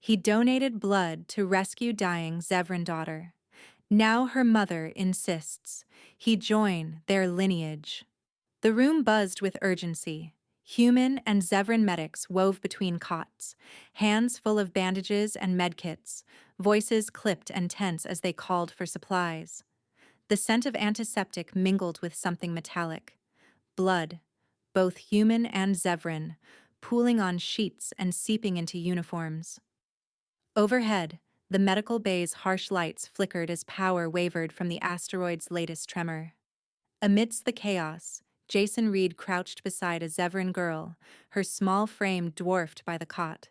He donated blood to rescue dying Zevran daughter. Now her mother insists he join their lineage. The room buzzed with urgency. Human and Zevran medics wove between cots, hands full of bandages and medkits, voices clipped and tense as they called for supplies. The scent of antiseptic mingled with something metallic. Blood, both human and Zevran, pooling on sheets and seeping into uniforms. Overhead, the medical bay's harsh lights flickered as power wavered from the asteroid's latest tremor. Amidst the chaos, Jason Reed crouched beside a Zevran girl, her small frame dwarfed by the cot.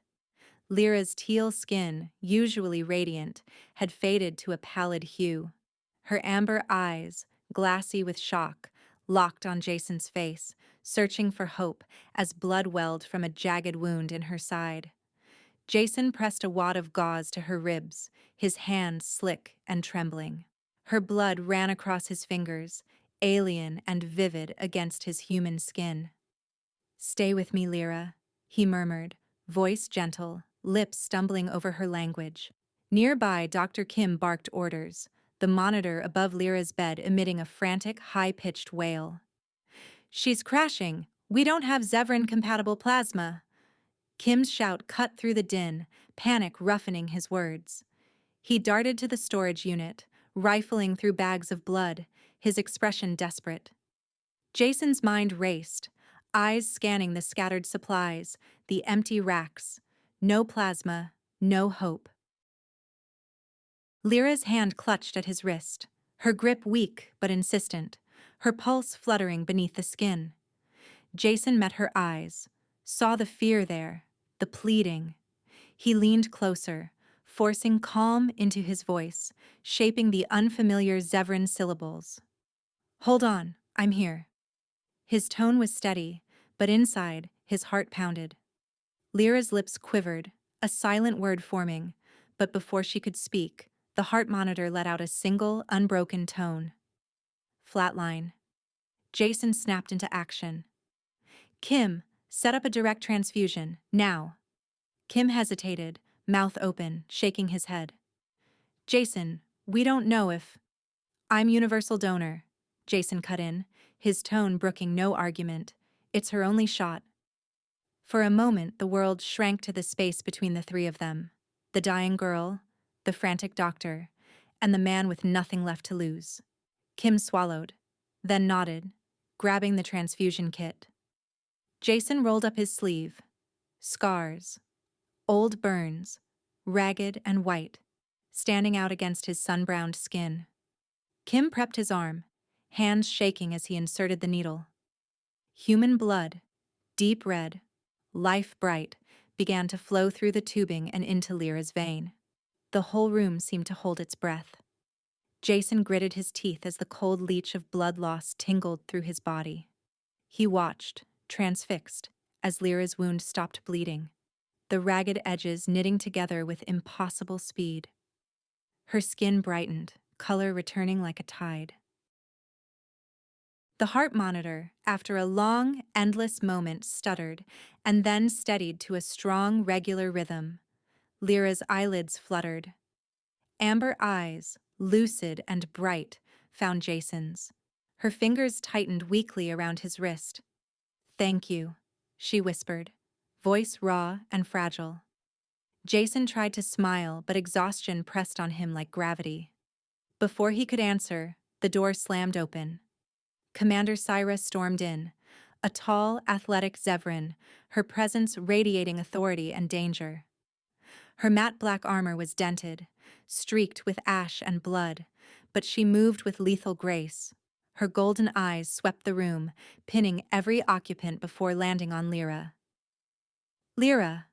Lyra's teal skin, usually radiant, had faded to a pallid hue. Her amber eyes, glassy with shock, locked on Jason's face, searching for hope as blood welled from a jagged wound in her side. Jason pressed a wad of gauze to her ribs, his hands slick and trembling. Her blood ran across his fingers, alien and vivid against his human skin. "Stay with me, Lyra," he murmured, voice gentle, lips stumbling over her language. Nearby, Dr. Kim barked orders, the monitor above Lyra's bed emitting a frantic, high-pitched wail. "She's crashing! We don't have Zevran-compatible plasma!" Kim's shout cut through the din, panic roughening his words. He darted to the storage unit, rifling through bags of blood, his expression desperate. Jason's mind raced, eyes scanning the scattered supplies, the empty racks. No plasma, no hope. Lyra's hand clutched at his wrist, her grip weak but insistent, her pulse fluttering beneath the skin. Jason met her eyes, saw the fear there, the pleading. He leaned closer, forcing calm into his voice, shaping the unfamiliar Zevran syllables. "Hold on, I'm here." His tone was steady, but inside, his heart pounded. Lyra's lips quivered, a silent word forming, but before she could speak, the heart monitor let out a single, unbroken tone. "Flatline." Jason snapped into action. "Kim, set up a direct transfusion, now." Kim hesitated, mouth open, shaking his head. "Jason, we don't know if—" "I'm universal donor," Jason cut in, his tone brooking no argument. "It's her only shot." For a moment, the world shrank to the space between the three of them. The dying girl, the frantic doctor, and the man with nothing left to lose. Kim swallowed, then nodded, grabbing the transfusion kit. Jason rolled up his sleeve. Scars. Old burns, ragged and white, standing out against his sun-browned skin. Kim prepped his arm, hands shaking as he inserted the needle. Human blood, deep red, life-bright, began to flow through the tubing and into Lyra's vein. The whole room seemed to hold its breath. Jason gritted his teeth as the cold leech of blood loss tingled through his body. He watched, transfixed, as Lyra's wound stopped bleeding, the ragged edges knitting together with impossible speed. Her skin brightened, color returning like a tide. The heart monitor, after a long, endless moment, stuttered and then steadied to a strong, regular rhythm. Lyra's eyelids fluttered. Amber eyes, lucid and bright, found Jason's. Her fingers tightened weakly around his wrist. "Thank you," she whispered, voice raw and fragile. Jason tried to smile, but exhaustion pressed on him like gravity. Before he could answer, the door slammed open. Commander Syra stormed in, a tall, athletic Zevran, her presence radiating authority and danger. Her matte black armor was dented, streaked with ash and blood, but she moved with lethal grace. Her golden eyes swept the room, pinning every occupant before landing on Lyra. "Lyra!"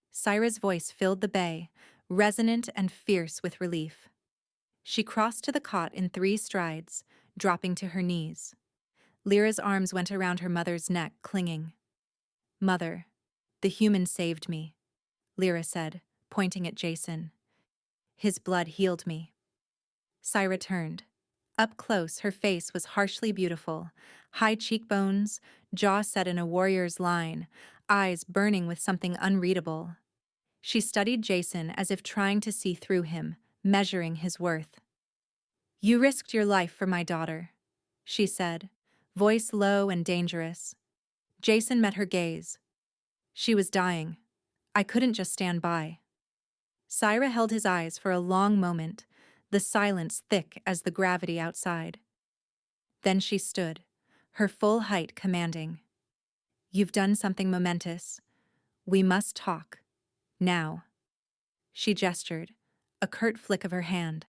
Syra's voice filled the bay, resonant and fierce with relief. She crossed to the cot in 3 strides, dropping to her knees. Lyra's arms went around her mother's neck, clinging. "Mother, the human saved me," Lyra said, pointing at Jason. "His blood healed me." Syra turned. Up close, her face was harshly beautiful, high cheekbones, jaw set in a warrior's line, eyes burning with something unreadable. She studied Jason as if trying to see through him, measuring his worth. "You risked your life for my daughter," she said, voice low and dangerous. Jason met her gaze. "She was dying. I couldn't just stand by." Syra held his eyes for a long moment, the silence thick as the gravity outside. Then she stood, her full height commanding. "You've done something momentous. We must talk. Now." She gestured, a curt flick of her hand.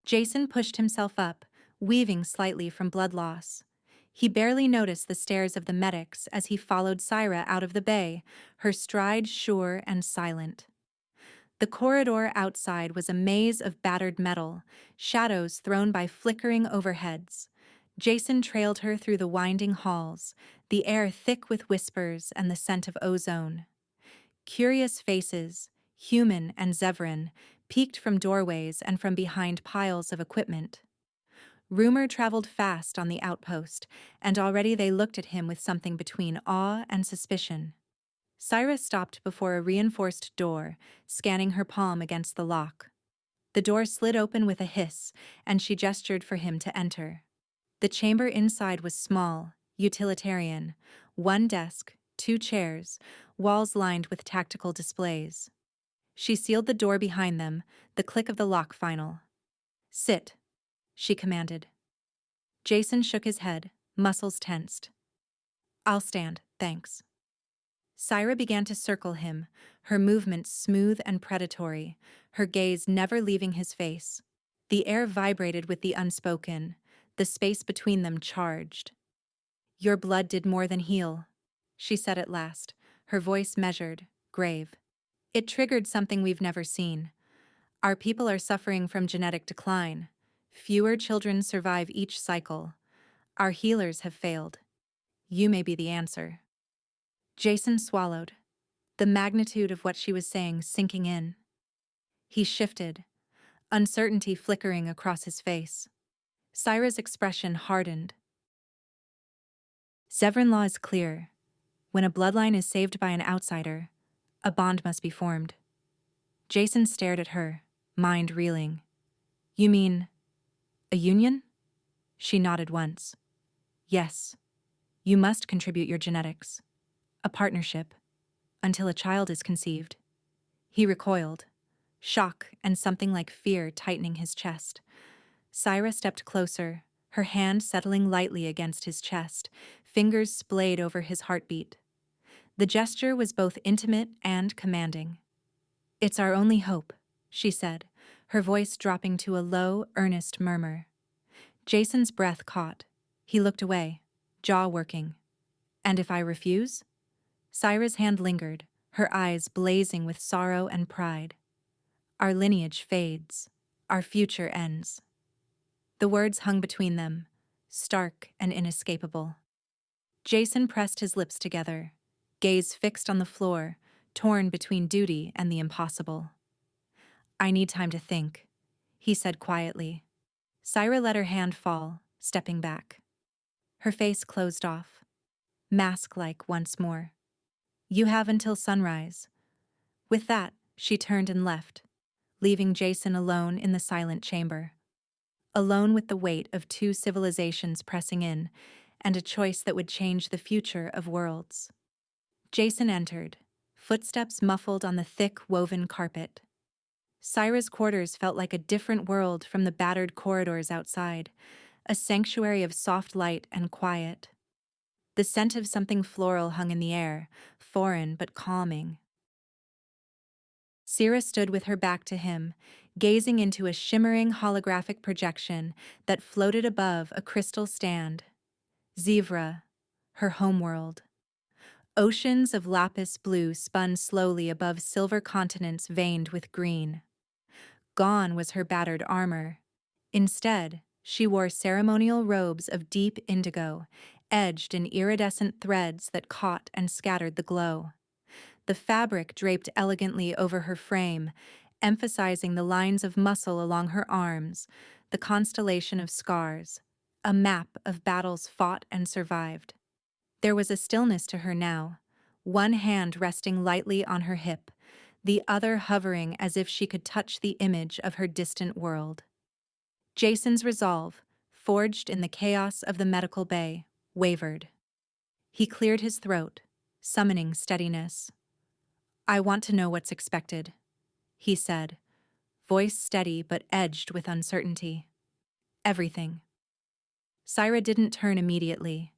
Jason pushed himself up, weaving slightly from blood loss. He barely noticed the stares of the medics as he followed Syra out of the bay, her stride sure and silent. The corridor outside was a maze of battered metal, shadows thrown by flickering overheads. Jason trailed her through the winding halls, the air thick with whispers and the scent of ozone. Curious faces, human and Zevran, peeked from doorways and from behind piles of equipment. Rumor traveled fast on the outpost, and already they looked at him with something between awe and suspicion. Cyrus stopped before a reinforced door, scanning her palm against the lock. The door slid open with a hiss, and she gestured for him to enter. The chamber inside was small, utilitarian. One desk, 2 chairs, walls lined with tactical displays. She sealed the door behind them, the click of the lock final. "Sit," she commanded. Jason shook his head, muscles tensed. "I'll stand, thanks." Syra began to circle him, her movements smooth and predatory, her gaze never leaving his face. The air vibrated with the unspoken, the space between them charged. "Your blood did more than heal," she said at last, her voice measured, grave. "It triggered something we've never seen. Our people are suffering from genetic decline. Fewer children survive each cycle. Our healers have failed. You may be the answer." Jason swallowed, the magnitude of what she was saying sinking in. He shifted, uncertainty flickering across his face. Syra's expression hardened. "Zevran law is clear. When a bloodline is saved by an outsider, a bond must be formed." Jason stared at her, mind reeling. "You mean a union?" She nodded once. "Yes. You must contribute your genetics. A partnership, until a child is conceived." He recoiled, shock and something like fear tightening his chest. Syra stepped closer, her hand settling lightly against his chest, fingers splayed over his heartbeat. The gesture was both intimate and commanding. "It's our only hope," she said, her voice dropping to a low, earnest murmur. Jason's breath caught. He looked away, jaw working. "And if I refuse?" Syra's hand lingered, her eyes blazing with sorrow and pride. "Our lineage fades. Our future ends." The words hung between them, stark and inescapable. Jason pressed his lips together, gaze fixed on the floor, torn between duty and the impossible. "I need time to think," he said quietly. Syra let her hand fall, stepping back. Her face closed off, mask-like once more. "You have until sunrise." With that, she turned and left, leaving Jason alone in the silent chamber. Alone with the weight of 2 civilizations pressing in, and a choice that would change the future of worlds. Jason entered, footsteps muffled on the thick woven carpet. Syra's quarters felt like a different world from the battered corridors outside, a sanctuary of soft light and quiet. The scent of something floral hung in the air, foreign but calming. Syra stood with her back to him, gazing into a shimmering holographic projection that floated above a crystal stand. Zevran, her homeworld. Oceans of lapis blue spun slowly above silver continents veined with green. Gone was her battered armor. Instead, she wore ceremonial robes of deep indigo, edged in iridescent threads that caught and scattered the glow. The fabric draped elegantly over her frame, emphasizing the lines of muscle along her arms, the constellation of scars, a map of battles fought and survived. There was a stillness to her now, one hand resting lightly on her hip, the other hovering as if she could touch the image of her distant world. Jason's resolve, forged in the chaos of the medical bay, wavered. He cleared his throat, summoning steadiness. "I want to know what's expected," he said, voice steady but edged with uncertainty. "Everything." Syra didn't turn immediately.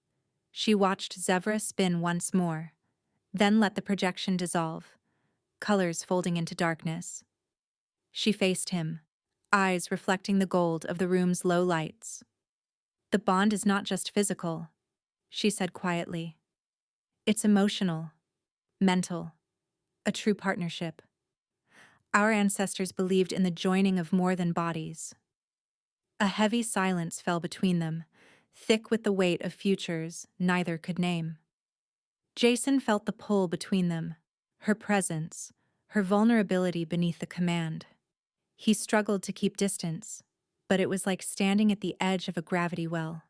She watched Zevra spin once more, then let the projection dissolve, colors folding into darkness. She faced him, eyes reflecting the gold of the room's low lights. "The bond is not just physical," she said quietly. "It's emotional, mental, a true partnership. Our ancestors believed in the joining of more than bodies." A heavy silence fell between them, thick with the weight of futures neither could name. Jason felt the pull between them, her presence, her vulnerability beneath the command. He struggled to keep distance, but it was like standing at the edge of a gravity well.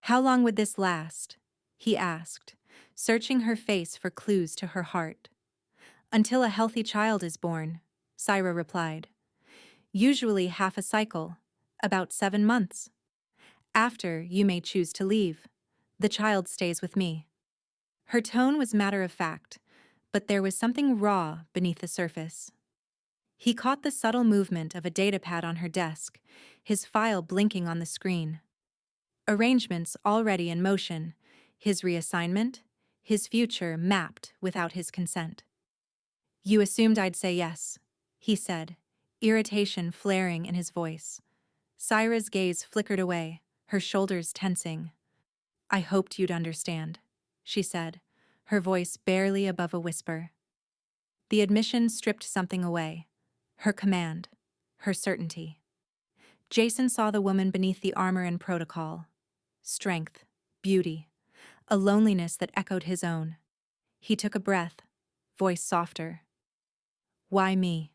"How long would this last?" he asked, searching her face for clues to her heart. "Until a healthy child is born," Syra replied. "Usually half a cycle, about 7 months. After, you may choose to leave. The child stays with me." Her tone was matter-of-fact, but there was something raw beneath the surface. He caught the subtle movement of a datapad on her desk, his file blinking on the screen. Arrangements already in motion, his reassignment, his future mapped without his consent. "You assumed I'd say yes," he said, irritation flaring in his voice. Syra's gaze flickered away, her shoulders tensing. "I hoped you'd understand," she said, her voice barely above a whisper. The admission stripped something away, her command, her certainty. Jason saw the woman beneath the armor and protocol. Strength, beauty, a loneliness that echoed his own. He took a breath, voice softer. "Why me?"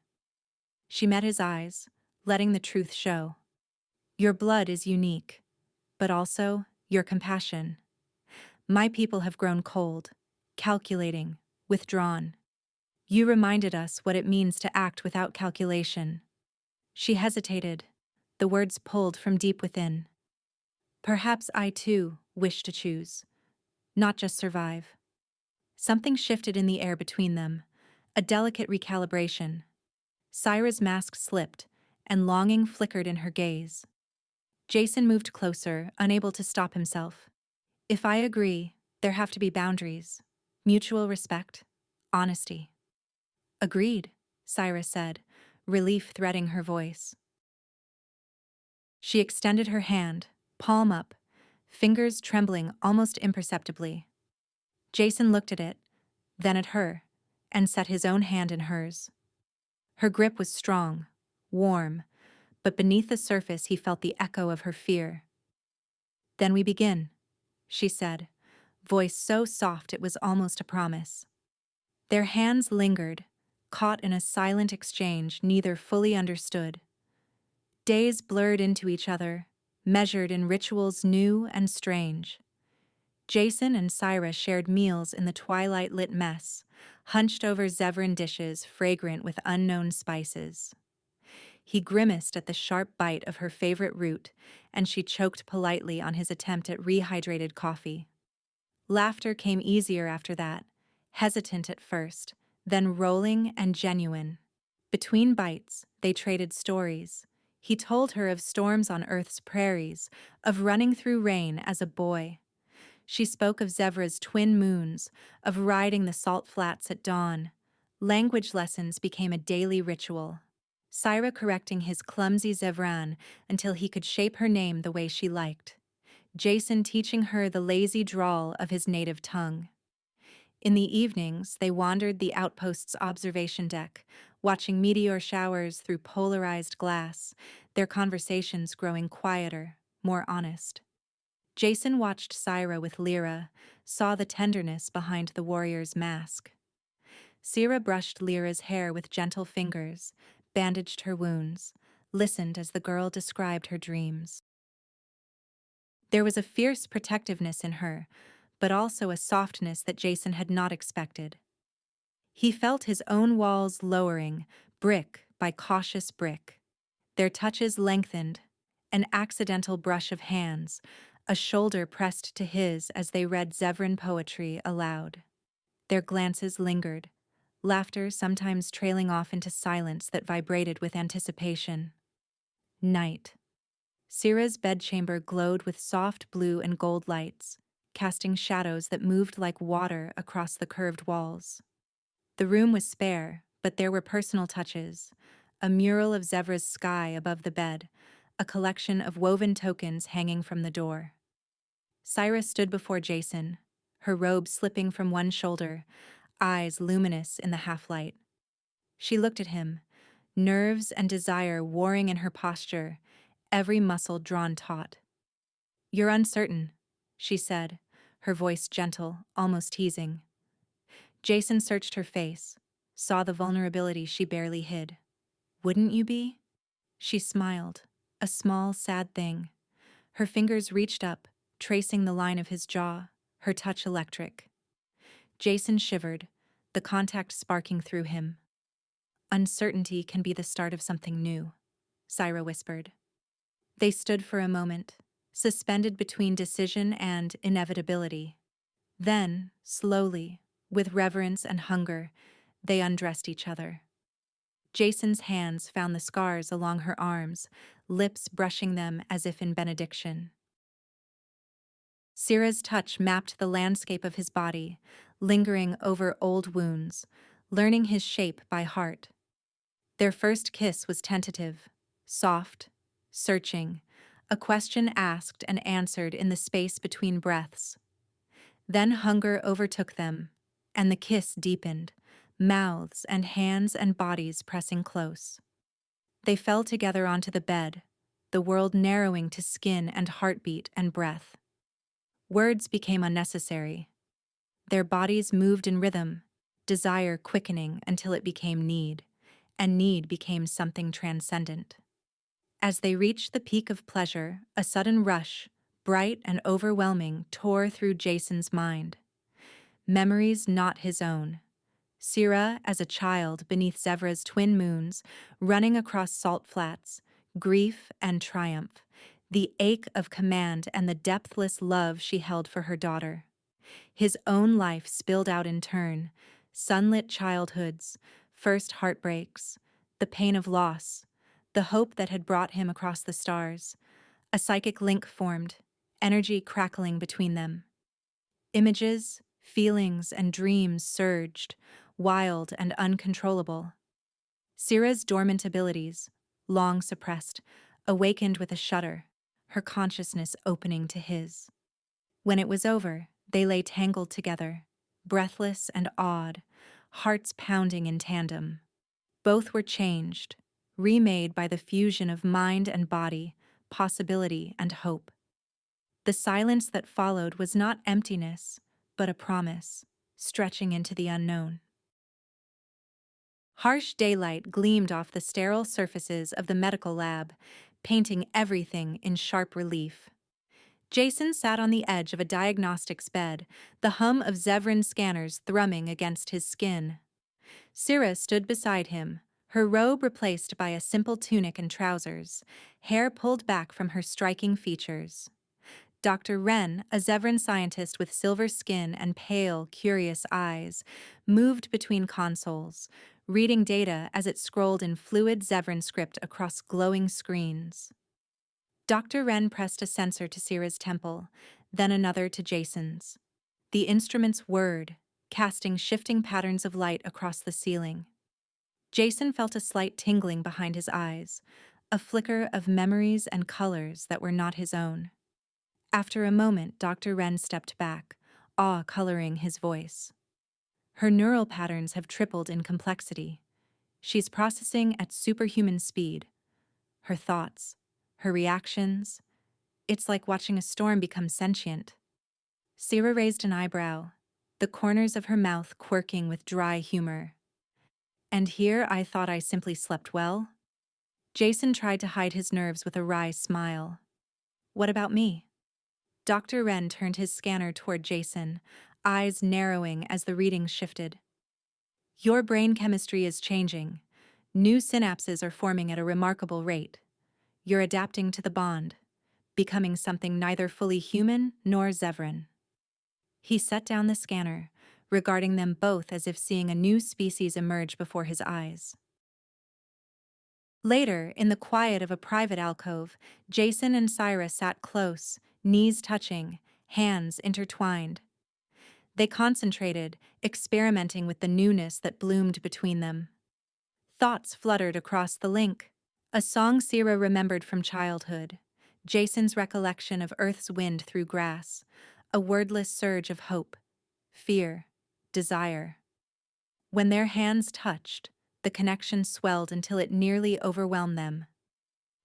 She met his eyes, letting the truth show. "Your blood is unique, but also your compassion. My people have grown cold, calculating, withdrawn. You reminded us what it means to act without calculation." She hesitated, the words pulled from deep within. "Perhaps I too wish to choose, not just survive." Something shifted in the air between them, a delicate recalibration. Syra's mask slipped, and longing flickered in her gaze. Jason moved closer, unable to stop himself. "If I agree, there have to be boundaries, mutual respect, honesty." "Agreed," Syra said, relief threading her voice. She extended her hand, palm up, fingers trembling almost imperceptibly. Jason looked at it, then at her, and set his own hand in hers. Her grip was strong, warm, but beneath the surface he felt the echo of her fear. "Then we begin," she said, voice so soft it was almost a promise. Their hands lingered, caught in a silent exchange neither fully understood. Days blurred into each other, measured in rituals new and strange. Jason and Syra shared meals in the twilight-lit mess, hunched over Zevran dishes fragrant with unknown spices. He grimaced at the sharp bite of her favorite root, and she choked politely on his attempt at rehydrated coffee. Laughter came easier after that, hesitant at first, then rolling and genuine. Between bites, they traded stories. He told her of storms on Earth's prairies, of running through rain as a boy. She spoke of Zevra's twin moons, of riding the salt flats at dawn. Language lessons became a daily ritual. Syra correcting his clumsy Zevran until he could shape her name the way she liked. Jason teaching her the lazy drawl of his native tongue. In the evenings, they wandered the outpost's observation deck, watching meteor showers through polarized glass, their conversations growing quieter, more honest. Jason watched Syra with Lyra, saw the tenderness behind the warrior's mask. Syra brushed Lyra's hair with gentle fingers, bandaged her wounds, listened as the girl described her dreams. There was a fierce protectiveness in her, but also a softness that Jason had not expected. He felt his own walls lowering, brick by cautious brick. Their touches lengthened, an accidental brush of hands, a shoulder pressed to his as they read Zevran poetry aloud. Their glances lingered, laughter sometimes trailing off into silence that vibrated with anticipation. Night. Syrah's bedchamber glowed with soft blue and gold lights, casting shadows that moved like water across the curved walls. The room was spare, but there were personal touches: a mural of Zevra's sky above the bed, a collection of woven tokens hanging from the door. Syra stood before Jason, her robe slipping from one shoulder, eyes luminous in the half-light. She looked at him, nerves and desire warring in her posture, every muscle drawn taut. "You're uncertain," she said, her voice gentle, almost teasing. Jason searched her face, saw the vulnerability she barely hid. "Wouldn't you be?" She smiled, a small, sad thing. Her fingers reached up, tracing the line of his jaw, her touch electric. Jason shivered, the contact sparking through him. "Uncertainty can be the start of something new," Syra whispered. They stood for a moment, suspended between decision and inevitability. Then, slowly, with reverence and hunger, they undressed each other. Jason's hands found the scars along her arms, lips brushing them as if in benediction. Syrah's touch mapped the landscape of his body, lingering over old wounds, learning his shape by heart. Their first kiss was tentative, soft, searching, a question asked and answered in the space between breaths. Then hunger overtook them, and the kiss deepened, mouths and hands and bodies pressing close. They fell together onto the bed, the world narrowing to skin and heartbeat and breath. Words became unnecessary. Their bodies moved in rhythm, desire quickening until it became need, and need became something transcendent. As they reached the peak of pleasure, a sudden rush, bright and overwhelming, tore through Jason's mind. Memories not his own. Syrah as a child beneath Zevra's twin moons, running across salt flats, grief and triumph, the ache of command and the depthless love she held for her daughter. His own life spilled out in turn, sunlit childhoods, first heartbreaks, the pain of loss, the hope that had brought him across the stars. A psychic link formed, energy crackling between them. Images, feelings, and dreams surged, wild and uncontrollable. Syrah's dormant abilities, long suppressed, awakened with a shudder, her consciousness opening to his. When it was over, they lay tangled together, breathless and awed, hearts pounding in tandem. Both were changed, remade by the fusion of mind and body, possibility and hope. The silence that followed was not emptiness, but a promise, stretching into the unknown. Harsh daylight gleamed off the sterile surfaces of the medical lab, painting everything in sharp relief. Jason sat on the edge of a diagnostics bed, the hum of Zevran scanners thrumming against his skin. Syrah stood beside him, her robe replaced by a simple tunic and trousers, hair pulled back from her striking features. Dr. Wren, a Zevran scientist with silver skin and pale, curious eyes, moved between consoles, reading data as it scrolled in fluid Zevran script across glowing screens. Dr. Wren pressed a sensor to Syrah's temple, then another to Jason's. The instruments whirred, casting shifting patterns of light across the ceiling. Jason felt a slight tingling behind his eyes, a flicker of memories and colors that were not his own. After a moment, Dr. Wren stepped back, awe coloring his voice. Her neural patterns have tripled in complexity. She's processing at superhuman speed. Her thoughts, her reactions, it's like watching a storm become sentient. Syrah raised an eyebrow, the corners of her mouth quirking with dry humor. "And here I thought I simply slept well?" Jason tried to hide his nerves with a wry smile. "What about me?" Dr. Wren turned his scanner toward Jason, eyes narrowing as the readings shifted. Your brain chemistry is changing. New synapses are forming at a remarkable rate. You're adapting to the bond, becoming something neither fully human nor Zevran. He set down the scanner, regarding them both as if seeing a new species emerge before his eyes. Later, in the quiet of a private alcove, Jason and Syra sat close, knees touching, hands intertwined. They concentrated, experimenting with the newness that bloomed between them. Thoughts fluttered across the link. A song Syra remembered from childhood, Jason's recollection of Earth's wind through grass, a wordless surge of hope, fear, desire. When their hands touched, the connection swelled until it nearly overwhelmed them.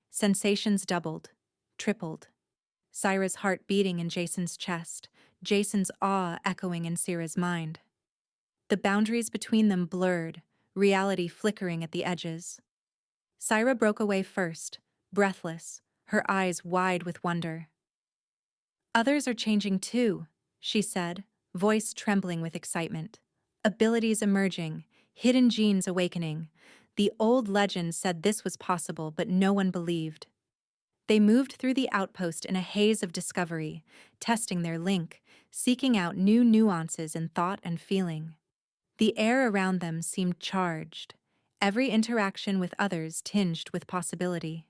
Sensations doubled, tripled. Syra's heart beating in Jason's chest, Jason's awe echoing in Syra's mind. The boundaries between them blurred, reality flickering at the edges. Syra broke away first, breathless, her eyes wide with wonder. Others are changing too, she said, voice trembling with excitement. Abilities emerging, hidden genes awakening. The old legends said this was possible, but no one believed. They moved through the outpost in a haze of discovery, testing their link, seeking out new nuances in thought and feeling. The air around them seemed charged, every interaction with others tinged with possibility.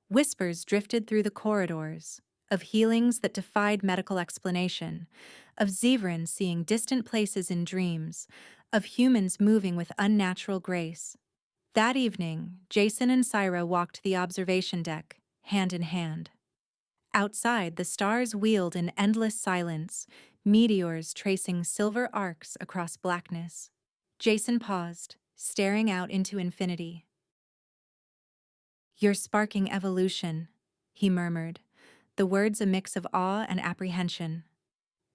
Whispers drifted through the corridors, of healings that defied medical explanation, of Zevran seeing distant places in dreams, of humans moving with unnatural grace. That evening, Jason and Syra walked the observation deck, hand in hand. Outside, the stars wheeled in endless silence, meteors tracing silver arcs across blackness. Jason paused, staring out into infinity. "You're sparking evolution," he murmured, the words a mix of awe and apprehension.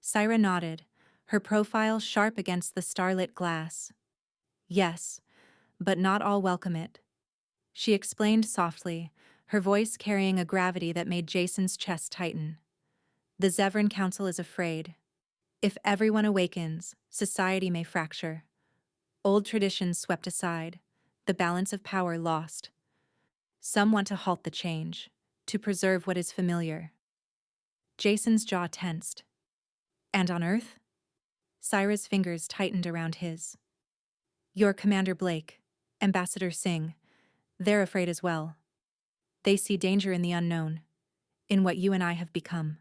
Syra nodded, her profile sharp against the starlit glass. "Yes, but not all welcome it," she explained softly, her voice carrying a gravity that made Jason's chest tighten. "The Zevran Council is afraid. If everyone awakens, society may fracture. Old traditions swept aside, the balance of power lost. Some want to halt the change, to preserve what is familiar." Jason's jaw tensed. "And on Earth?" Syra's fingers tightened around his. "Your Commander Blake, Ambassador Singh, they're afraid as well. They see danger in the unknown, in what you and I have become."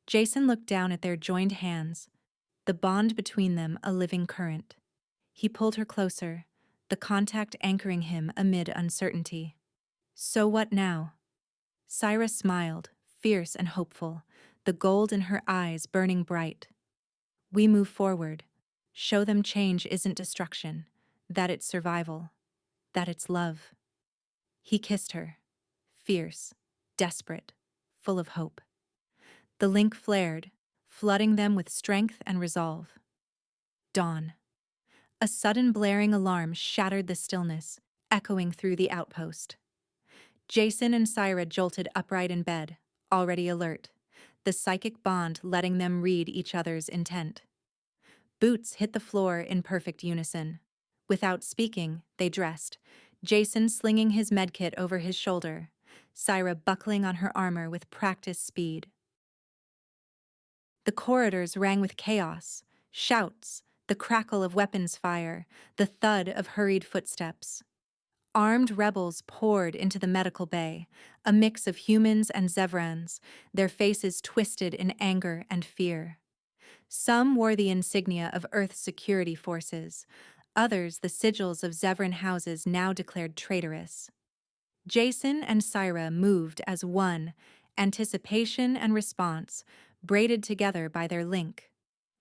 Jason looked down at their joined hands, the bond between them a living current. He pulled her closer, the contact anchoring him amid uncertainty. "So what now?" Syra smiled, fierce and hopeful, the gold in her eyes burning bright. "We move forward, show them change isn't destruction, that it's survival, that it's love." He kissed her, fierce, desperate, full of hope. The link flared, flooding them with strength and resolve. Dawn. A sudden blaring alarm shattered the stillness, echoing through the outpost. Jason and Syra jolted upright in bed, already alert, the psychic bond letting them read each other's intent. Boots hit the floor in perfect unison. Without speaking, they dressed, Jason slinging his medkit over his shoulder, Syra buckling on her armor with practiced speed. The corridors rang with chaos, shouts, the crackle of weapons fire, the thud of hurried footsteps. Armed rebels poured into the medical bay, a mix of humans and Zevrans, their faces twisted in anger and fear. Some wore the insignia of Earth's security forces, others the sigils of Zevran houses now declared traitorous. Jason and Syra moved as one, anticipation and response, braided together by their link.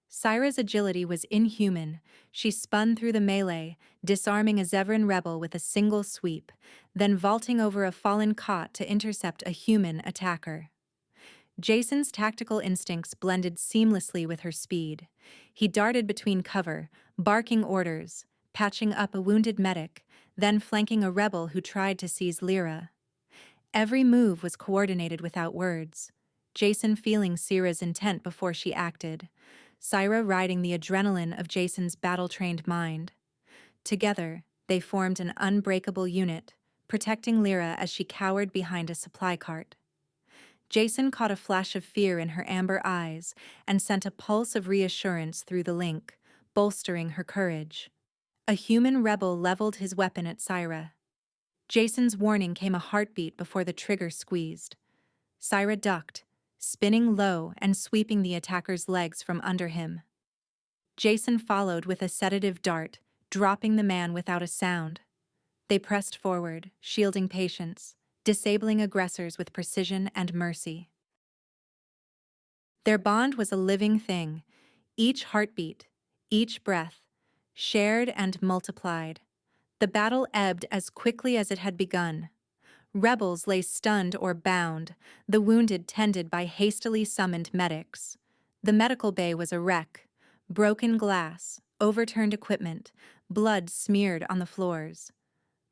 Syra's agility was inhuman. She spun through the melee, disarming a Zevran rebel with a single sweep, then vaulting over a fallen cot to intercept a human attacker. Jason's tactical instincts blended seamlessly with her speed. He darted between cover, barking orders, patching up a wounded medic, then flanking a rebel who tried to seize Lyra. Every move was coordinated without words. Jason feeling Syrah's intent before she acted, Syra riding the adrenaline of Jason's battle-trained mind. Together, they formed an unbreakable unit, protecting Lyra as she cowered behind a supply cart. Jason caught a flash of fear in her amber eyes and sent a pulse of reassurance through the link, bolstering her courage. A human rebel leveled his weapon at Syra. Jason's warning came a heartbeat before the trigger squeezed. Syra ducked, spinning low and sweeping the attacker's legs from under him. Jason followed with a sedative dart, dropping the man without a sound. They pressed forward, shielding patients, disabling aggressors with precision and mercy. Their bond was a living thing, each heartbeat, each breath, shared and multiplied. The battle ebbed as quickly as it had begun. Rebels lay stunned or bound, the wounded tended by hastily summoned medics. The medical bay was a wreck. Broken glass, overturned equipment, blood smeared on the floors.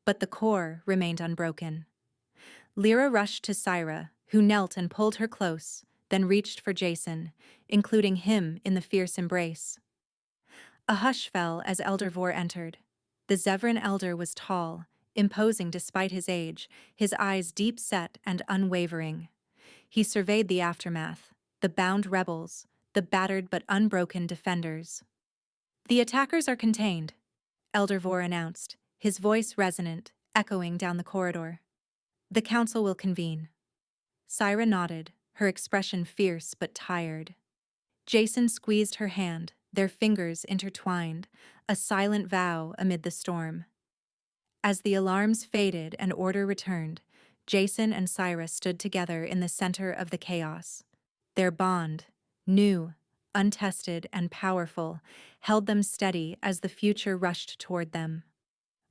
But the core remained unbroken. Lyra rushed to Syra, who knelt and pulled her close, then reached for Jason, including him in the fierce embrace. A hush fell as Elder Vor entered. The Zevran elder was tall, imposing despite his age, his eyes deep-set and unwavering. He surveyed the aftermath, the bound rebels, the battered but unbroken defenders. "The attackers are contained," Elder Vor announced, his voice resonant, echoing down the corridor. "The council will convene." Syra nodded, her expression fierce but tired. Jason squeezed her hand, their fingers intertwined, a silent vow amid the storm. As the alarms faded and order returned, Jason and Syra stood together in the center of the chaos. Their bond, new, untested, and powerful, held them steady as the future rushed toward them.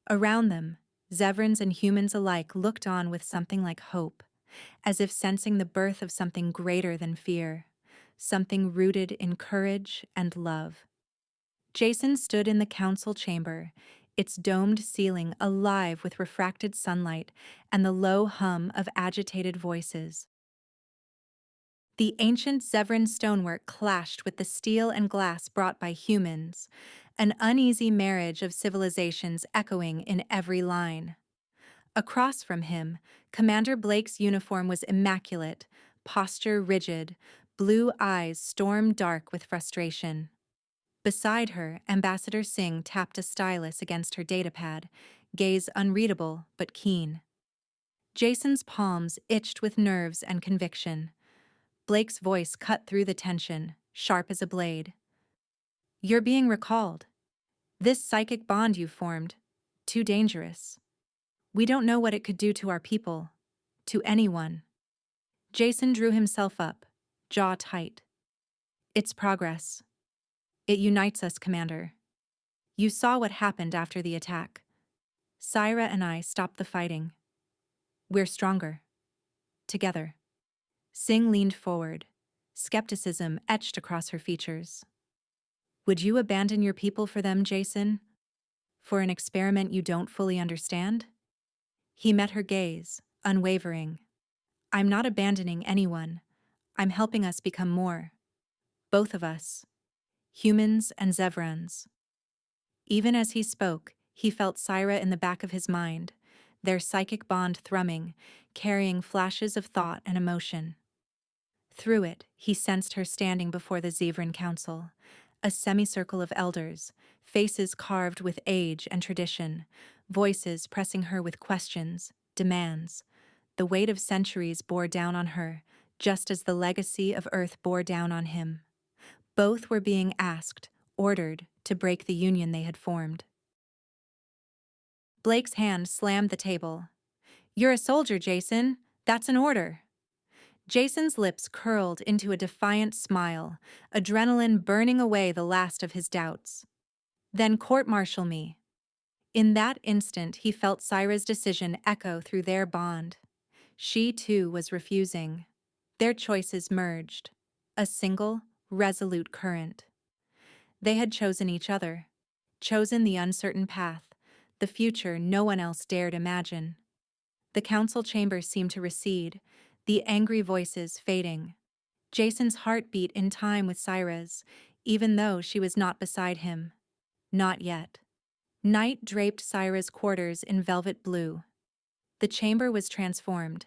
Around them, Zevrans and humans alike looked on with something like hope, as if sensing the birth of something greater than fear, something rooted in courage and love. Jason stood in the council chamber, its domed ceiling alive with refracted sunlight and the low hum of agitated voices. The ancient Zevran stonework clashed with the steel and glass brought by humans, an uneasy marriage of civilizations echoing in every line. Across from him, Commander Blake's uniform was immaculate, posture rigid, blue eyes storm-dark with frustration. Beside her, Ambassador Singh tapped a stylus against her datapad, gaze unreadable but keen. Jason's palms itched with nerves and conviction. Blake's voice cut through the tension, sharp as a blade. "You're being recalled. This psychic bond you formed, too dangerous. We don't know what it could do to our people, to anyone." Jason drew himself up, jaw tight. "It's progress. It unites us, Commander. You saw what happened after the attack. Syra and I stopped the fighting. We're stronger. Together." Singh leaned forward, skepticism etched across her features. "Would you abandon your people for them, Jason? For an experiment you don't fully understand?" He met her gaze, unwavering. "I'm not abandoning anyone. I'm helping us become more. Both of us. Humans and Zevrans." Even as he spoke, he felt Syra in the back of his mind, their psychic bond thrumming, carrying flashes of thought and emotion. Through it, he sensed her standing before the Zevran Council, a semicircle of elders, faces carved with age and tradition, voices pressing her with questions, demands. The weight of centuries bore down on her, just as the legacy of Earth bore down on him. Both were being asked, ordered, to break the union they had formed. Blake's hand slammed the table. "You're a soldier, Jason. That's an order." Jason's lips curled into a defiant smile, adrenaline burning away the last of his doubts. "Then court-martial me." In that instant, he felt Syra's decision echo through their bond. She, too, was refusing. Their choices merged. A single, resolute current. They had chosen each other. Chosen the uncertain path, the future no one else dared imagine. The council chamber seemed to recede, the angry voices fading. Jason's heart beat in time with Syra's, even though she was not beside him. Not yet. Night draped Syra's quarters in velvet blue. The chamber was transformed.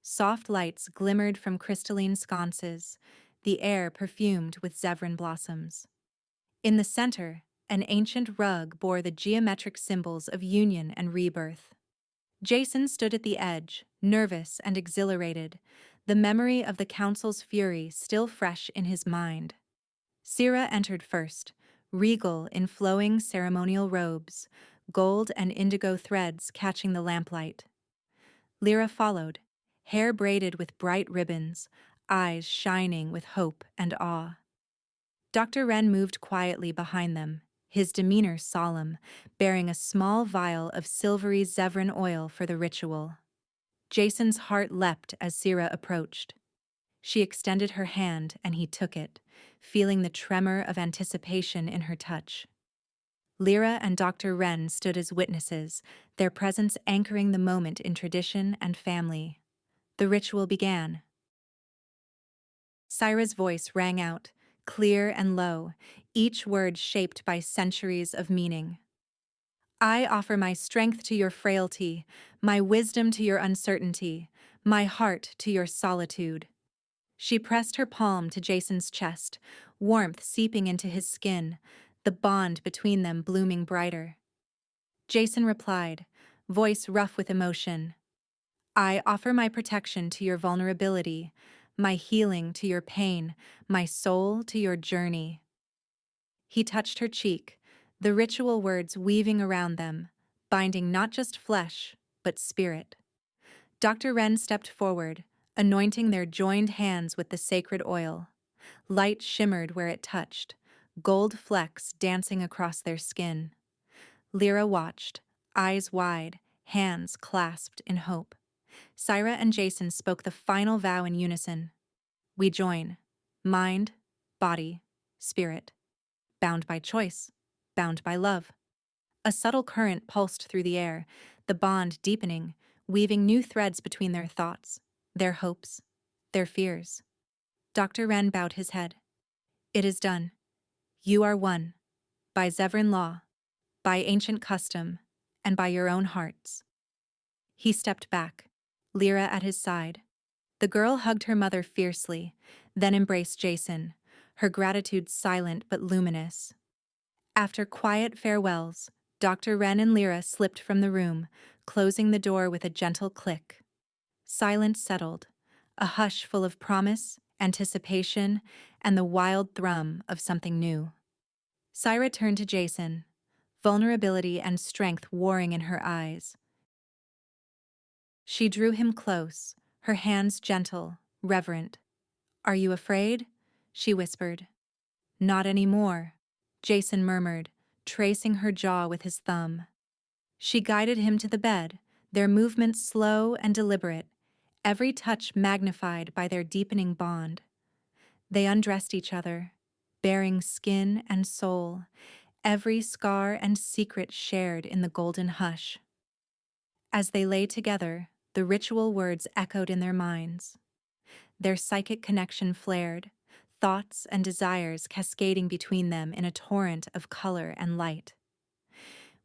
Soft lights glimmered from crystalline sconces, the air perfumed with Zevran blossoms. In the center, an ancient rug bore the geometric symbols of union and rebirth. Jason stood at the edge, nervous and exhilarated, the memory of the council's fury still fresh in his mind. Syrah entered first, regal in flowing ceremonial robes, gold and indigo threads catching the lamplight. Lyra followed, hair braided with bright ribbons, eyes shining with hope and awe. Dr. Wren moved quietly behind them, his demeanor solemn, bearing a small vial of silvery Zevran oil for the ritual. Jason's heart leapt as Syrah approached. She extended her hand and he took it, feeling the tremor of anticipation in her touch. Lyra and Dr. Wren stood as witnesses, their presence anchoring the moment in tradition and family. The ritual began. Syrah's voice rang out, clear and low, each word shaped by centuries of meaning. I offer my strength to your frailty, my wisdom to your uncertainty, my heart to your solitude. She pressed her palm to Jason's chest, warmth seeping into his skin, the bond between them blooming brighter. Jason replied, voice rough with emotion. I offer my protection to your vulnerability, my healing to your pain, my soul to your journey. He touched her cheek, the ritual words weaving around them, binding not just flesh, but spirit. Dr. Wren stepped forward, anointing their joined hands with the sacred oil. Light shimmered where it touched, gold flecks dancing across their skin. Lyra watched, eyes wide, hands clasped in hope. Syrah and Jason spoke the final vow in unison. We join, mind, body, spirit. Bound by choice, bound by love. A subtle current pulsed through the air, the bond deepening, weaving new threads between their thoughts, their hopes, their fears. Dr. Wren bowed his head. It is done. You are one. By Zevran law, by ancient custom, and by your own hearts. He stepped back, Lyra at his side. The girl hugged her mother fiercely, then embraced Jason, her gratitude silent but luminous. After quiet farewells, Dr. Wren and Lyra slipped from the room, closing the door with a gentle click. Silence settled, a hush full of promise, anticipation, and the wild thrum of something new. Syrah turned to Jason, vulnerability and strength warring in her eyes. She drew him close, her hands gentle, reverent. Are you afraid? She whispered. Not anymore, Jason murmured, tracing her jaw with his thumb. She guided him to the bed, their movements slow and deliberate, every touch magnified by their deepening bond. They undressed each other, baring skin and soul, every scar and secret shared in the golden hush. As they lay together, the ritual words echoed in their minds. Their psychic connection flared, thoughts and desires cascading between them in a torrent of color and light.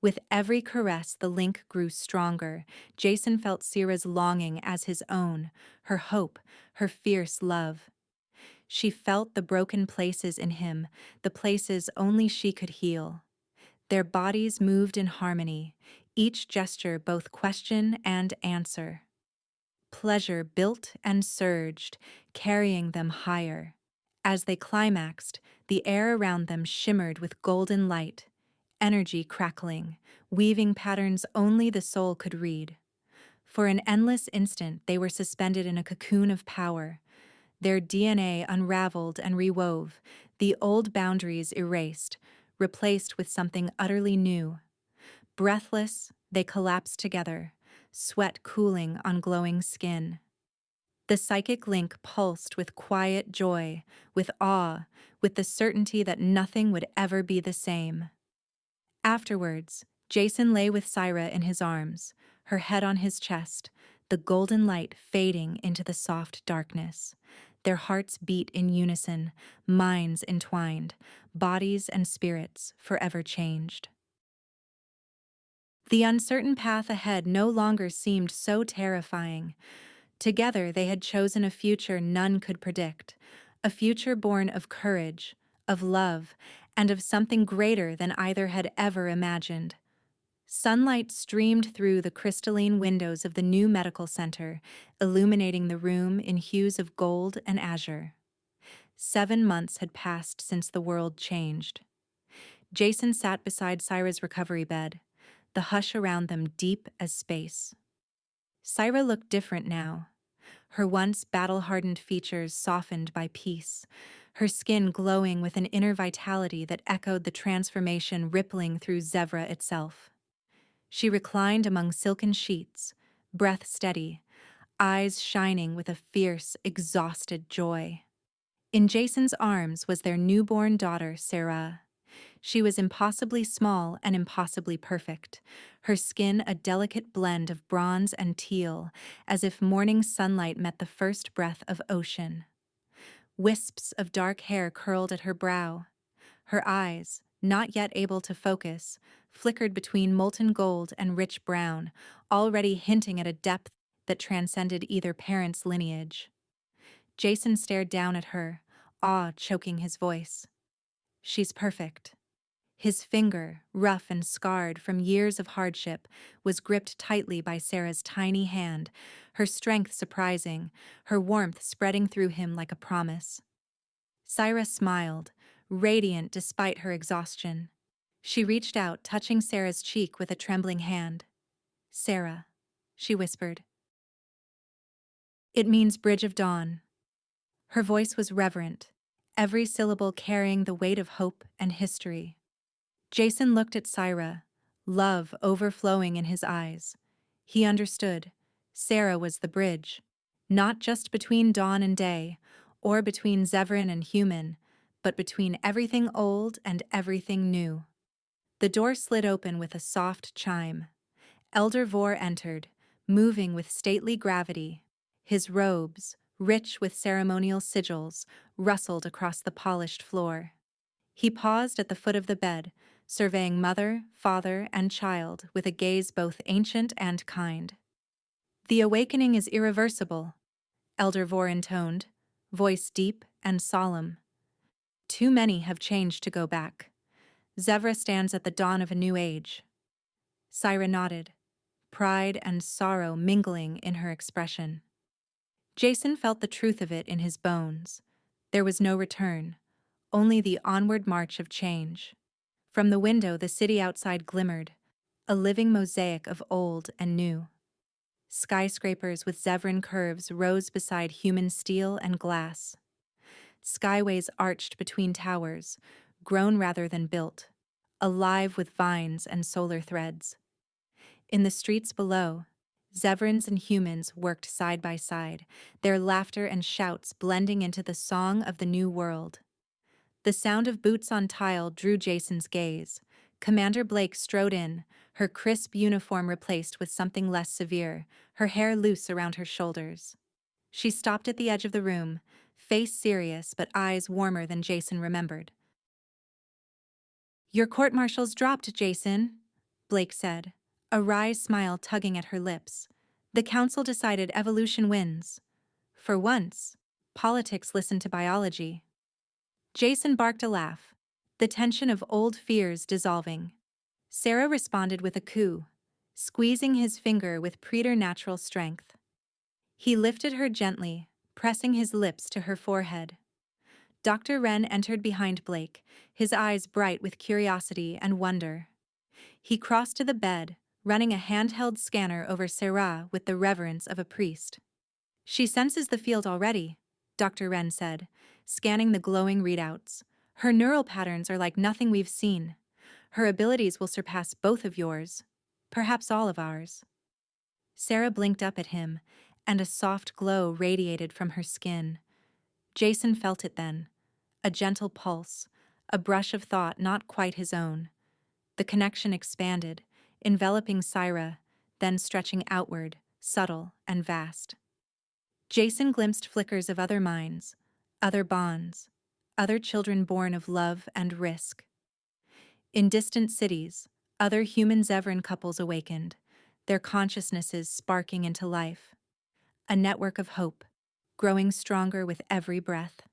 With every caress, the link grew stronger. Jason felt Syrah's longing as his own, her hope, her fierce love. She felt the broken places in him, the places only she could heal. Their bodies moved in harmony, each gesture both question and answer. Pleasure built and surged, carrying them higher. As they climaxed, the air around them shimmered with golden light, energy crackling, weaving patterns only the soul could read. For an endless instant, they were suspended in a cocoon of power. Their DNA unraveled and rewove, the old boundaries erased, replaced with something utterly new. Breathless, they collapsed together, sweat cooling on glowing skin. The psychic link pulsed with quiet joy, with awe, with the certainty that nothing would ever be the same. Afterwards, Jason lay with Syrah in his arms, her head on his chest, the golden light fading into the soft darkness. Their hearts beat in unison, minds entwined, bodies and spirits forever changed. The uncertain path ahead no longer seemed so terrifying. Together they had chosen a future none could predict, a future born of courage, of love, and of something greater than either had ever imagined. Sunlight streamed through the crystalline windows of the new medical center, illuminating the room in hues of gold and azure. 7 months had passed since the world changed. Jason sat beside Syra's recovery bed, the hush around them deep as space. Syra looked different now, her once battle-hardened features softened by peace, her skin glowing with an inner vitality that echoed the transformation rippling through Zevra itself. She reclined among silken sheets, breath steady, eyes shining with a fierce, exhausted joy. In Jason's arms was their newborn daughter, Sarah. She was impossibly small and impossibly perfect, her skin a delicate blend of bronze and teal, as if morning sunlight met the first breath of ocean. Wisps of dark hair curled at her brow. Her eyes, not yet able to focus, flickered between molten gold and rich brown, already hinting at a depth that transcended either parent's lineage. Jason stared down at her, awe choking his voice. "She's perfect." His finger, rough and scarred from years of hardship, was gripped tightly by Sarah's tiny hand, her strength surprising, her warmth spreading through him like a promise. Syra smiled, radiant despite her exhaustion. She reached out, touching Sarah's cheek with a trembling hand. "Sarah," she whispered. "It means Bridge of Dawn." Her voice was reverent, every syllable carrying the weight of hope and history. Jason looked at Syra, love overflowing in his eyes. He understood. Sarah was the bridge, not just between dawn and day, or between Zevran and human, but between everything old and everything new. The door slid open with a soft chime. Elder Vor entered, moving with stately gravity. His robes, rich with ceremonial sigils, rustled across the polished floor. He paused at the foot of the bed, surveying mother, father, and child with a gaze both ancient and kind. "The awakening is irreversible," Elder Vor intoned, voice deep and solemn. "Too many have changed to go back. Zevra stands at the dawn of a new age." Syra nodded, pride and sorrow mingling in her expression. Jason felt the truth of it in his bones. There was no return, only the onward march of change. From the window, the city outside glimmered, a living mosaic of old and new. Skyscrapers with Zevran curves rose beside human steel and glass. Skyways arched between towers, grown rather than built, alive with vines and solar threads. In the streets below, Zevrans and humans worked side by side, their laughter and shouts blending into the song of the new world. The sound of boots on tile drew Jason's gaze. Commander Blake strode in, her crisp uniform replaced with something less severe, her hair loose around her shoulders. She stopped at the edge of the room, face serious but eyes warmer than Jason remembered. "Your court-martial's dropped, Jason," Blake said, a wry smile tugging at her lips. "The council decided evolution wins. For once, politics listened to biology." Jason barked a laugh, the tension of old fears dissolving. Sarah responded with a coo, squeezing his finger with preternatural strength. He lifted her gently, pressing his lips to her forehead. Dr. Wren entered behind Blake, his eyes bright with curiosity and wonder. He crossed to the bed, running a handheld scanner over Sarah with the reverence of a priest. "She senses the field already," Dr. Wren said, scanning the glowing readouts. "Her neural patterns are like nothing we've seen. Her abilities will surpass both of yours, perhaps all of ours." Sarah blinked up at him, and a soft glow radiated from her skin. Jason felt it then, a gentle pulse, a brush of thought not quite his own. The connection expanded, enveloping Syra, then stretching outward, subtle and vast. Jason glimpsed flickers of other minds, other bonds, other children born of love and risk. In distant cities, other human Zevran couples awakened, their consciousnesses sparking into life. A network of hope, growing stronger with every breath.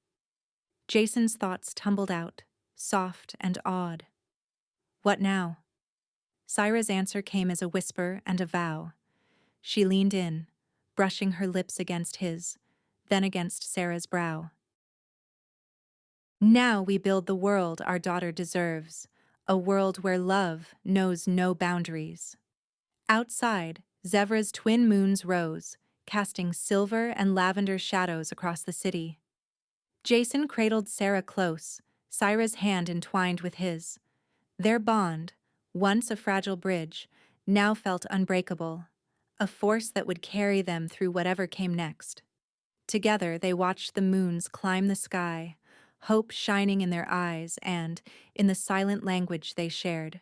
Jason's thoughts tumbled out, soft and awed. What now? Syra's answer came as a whisper and a vow. She leaned in, brushing her lips against his, then against Sarah's brow. Now we build the world our daughter deserves, a world where love knows no boundaries. Outside, Zevra's twin moons rose, casting silver and lavender shadows across the city. Jason cradled Sarah close, Syra's hand entwined with his. Their bond, once a fragile bridge, now felt unbreakable, a force that would carry them through whatever came next. Together they watched the moons climb the sky, hope shining in their eyes and, in the silent language they shared,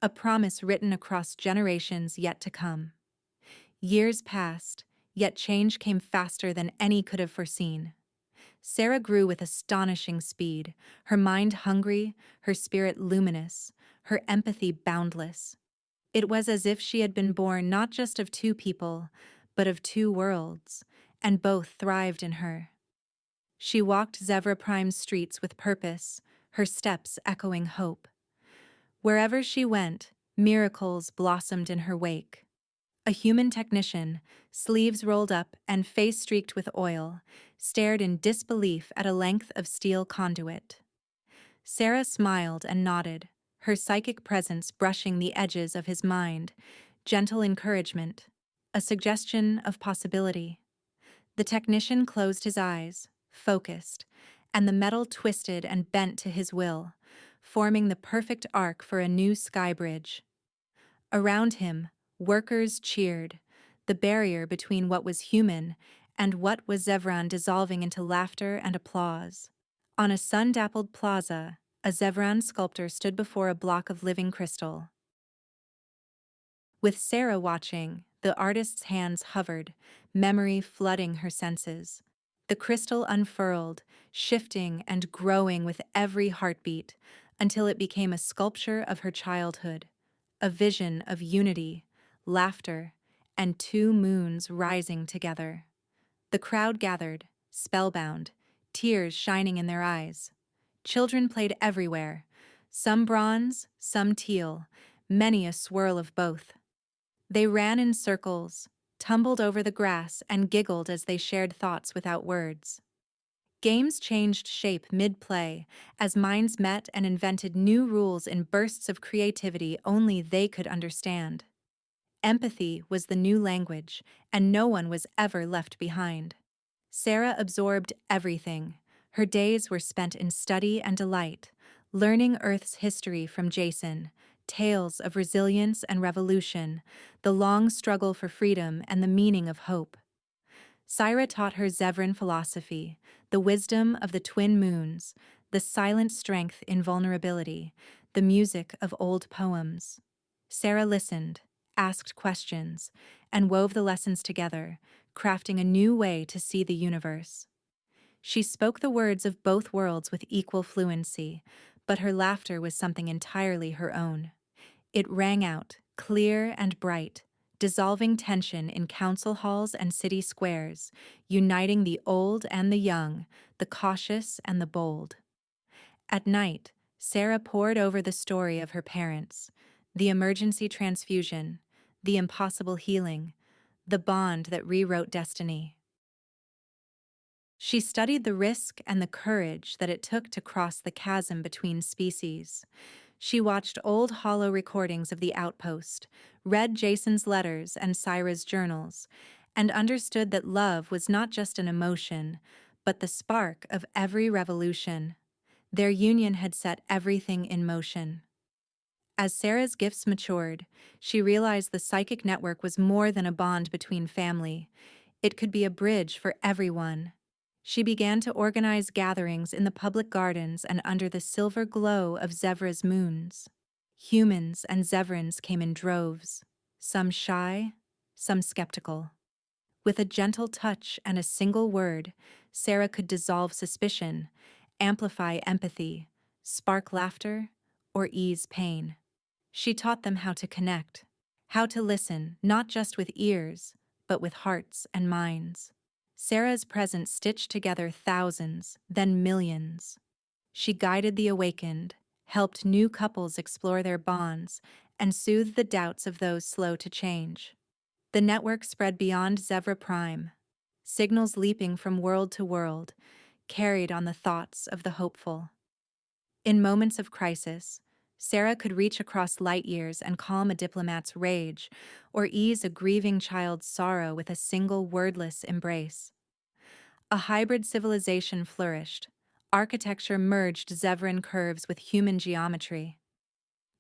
a promise written across generations yet to come. Years passed, yet change came faster than any could have foreseen. Sarah grew with astonishing speed, her mind hungry, her spirit luminous, her empathy boundless. It was as if she had been born not just of two people, but of two worlds, and both thrived in her. She walked Zevra Prime's streets with purpose, her steps echoing hope. Wherever she went, miracles blossomed in her wake. A human technician, sleeves rolled up and face streaked with oil, stared in disbelief at a length of steel conduit. Sarah smiled and nodded, her psychic presence brushing the edges of his mind, gentle encouragement, a suggestion of possibility. The technician closed his eyes, focused, and the metal twisted and bent to his will, forming the perfect arc for a new sky bridge. Around him, workers cheered, the barrier between what was human and what was Zevran dissolving into laughter and applause. On a sun-dappled plaza, a Zevran sculptor stood before a block of living crystal. With Sarah watching, the artist's hands hovered, memory flooding her senses. The crystal unfurled, shifting and growing with every heartbeat, until it became a sculpture of her childhood, a vision of unity, laughter, and two moons rising together. The crowd gathered, spellbound, tears shining in their eyes. Children played everywhere, some bronze, some teal, many a swirl of both. They ran in circles, tumbled over the grass, and giggled as they shared thoughts without words. Games changed shape mid-play as minds met and invented new rules in bursts of creativity only they could understand. Empathy was the new language, and no one was ever left behind. Sarah absorbed everything. Her days were spent in study and delight, learning Earth's history from Jason, tales of resilience and revolution, the long struggle for freedom and the meaning of hope. Syra taught her Zevran philosophy, the wisdom of the twin moons, the silent strength in vulnerability, the music of old poems. Sarah listened, asked questions, and wove the lessons together, crafting a new way to see the universe. She spoke the words of both worlds with equal fluency, but her laughter was something entirely her own. It rang out, clear and bright, dissolving tension in council halls and city squares, uniting the old and the young, the cautious and the bold. At night, Sarah pored over the story of her parents, the emergency transfusion, the impossible healing, the bond that rewrote destiny. She studied the risk and the courage that it took to cross the chasm between species. She watched old holo recordings of the outpost, read Jason's letters and Syra's journals, and understood that love was not just an emotion, but the spark of every revolution. Their union had set everything in motion. As Sarah's gifts matured, she realized the psychic network was more than a bond between family. It could be a bridge for everyone. She began to organize gatherings in the public gardens and under the silver glow of Zevra's moons. Humans and Zevrans came in droves, some shy, some skeptical. With a gentle touch and a single word, Sarah could dissolve suspicion, amplify empathy, spark laughter, or ease pain. She taught them how to connect, how to listen not just with ears, but with hearts and minds. Sarah's presence stitched together thousands, then millions. She guided the awakened, helped new couples explore their bonds, and soothed the doubts of those slow to change. The network spread beyond Zevra Prime, signals leaping from world to world, carried on the thoughts of the hopeful. In moments of crisis, Sarah could reach across light years and calm a diplomat's rage, or ease a grieving child's sorrow with a single wordless embrace. A hybrid civilization flourished. Architecture merged Zevran curves with human geometry.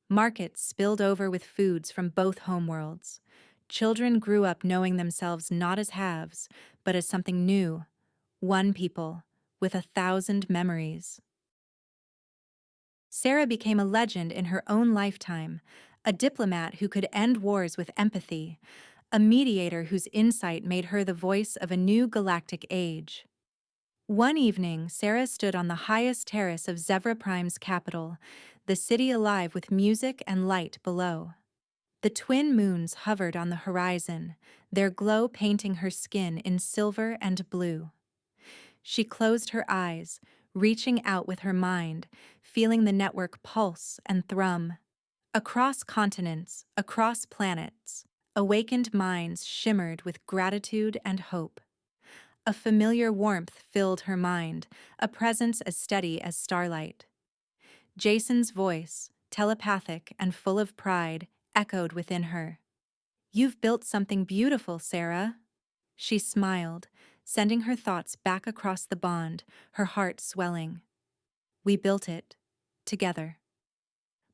Markets spilled over with foods from both homeworlds. Children grew up knowing themselves not as halves, but as something new, one people, with 1,000 memories. Sarah became a legend in her own lifetime, a diplomat who could end wars with empathy, a mediator whose insight made her the voice of a new galactic age. One evening, Sarah stood on the highest terrace of Zevra Prime's capital, the city alive with music and light below. The twin moons hovered on the horizon, their glow painting her skin in silver and blue. She closed her eyes, reaching out with her mind, feeling the network pulse and thrum. Across continents, across planets, awakened minds shimmered with gratitude and hope. A familiar warmth filled her mind, a presence as steady as starlight. Jason's voice, telepathic and full of pride, echoed within her. "You've built something beautiful, Sarah." She smiled, sending her thoughts back across the bond, her heart swelling. "We built it, together."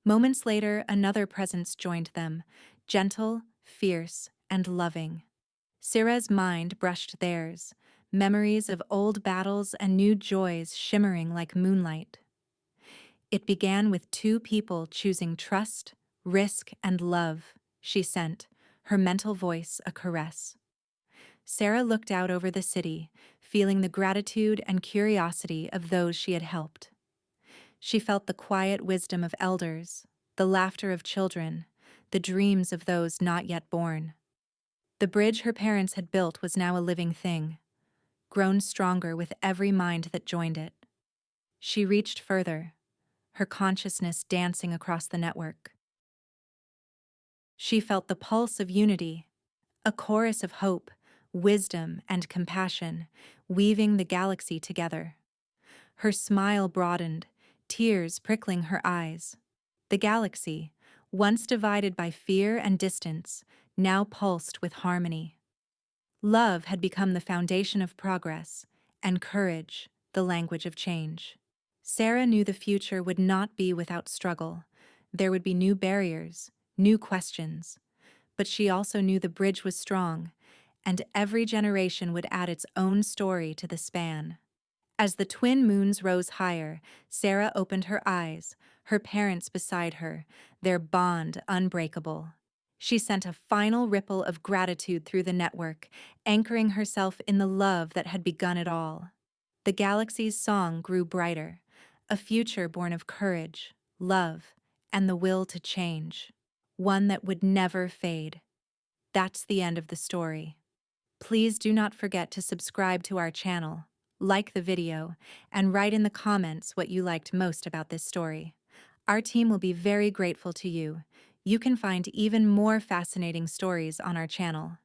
Moments later, another presence joined them, gentle, fierce, and loving. Sarah's mind brushed theirs, memories of old battles and new joys shimmering like moonlight. It began with two people choosing trust, risk, and love, she sent, her mental voice a caress. Sarah looked out over the city, feeling the gratitude and curiosity of those she had helped. She felt the quiet wisdom of elders, the laughter of children, the dreams of those not yet born. The bridge her parents had built was now a living thing, grown stronger with every mind that joined it. She reached further, her consciousness dancing across the network. She felt the pulse of unity, a chorus of hope, wisdom, and compassion, weaving the galaxy together. Her smile broadened, tears prickling her eyes. The galaxy, once divided by fear and distance, now pulsed with harmony. Love had become the foundation of progress, and courage, the language of change. Sarah knew the future would not be without struggle. There would be new barriers, new questions. But she also knew the bridge was strong, and every generation would add its own story to the span. As the twin moons rose higher, Sarah opened her eyes, her parents beside her, their bond unbreakable. She sent a final ripple of gratitude through the network, anchoring herself in the love that had begun it all. The galaxy's song grew brighter, a future born of courage, love, and the will to change, one that would never fade. That's the end of the story. Please do not forget to subscribe to our channel, like the video, and write in the comments what you liked most about this story. Our team will be very grateful to you. You can find even more fascinating stories on our channel.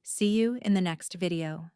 See you in the next video.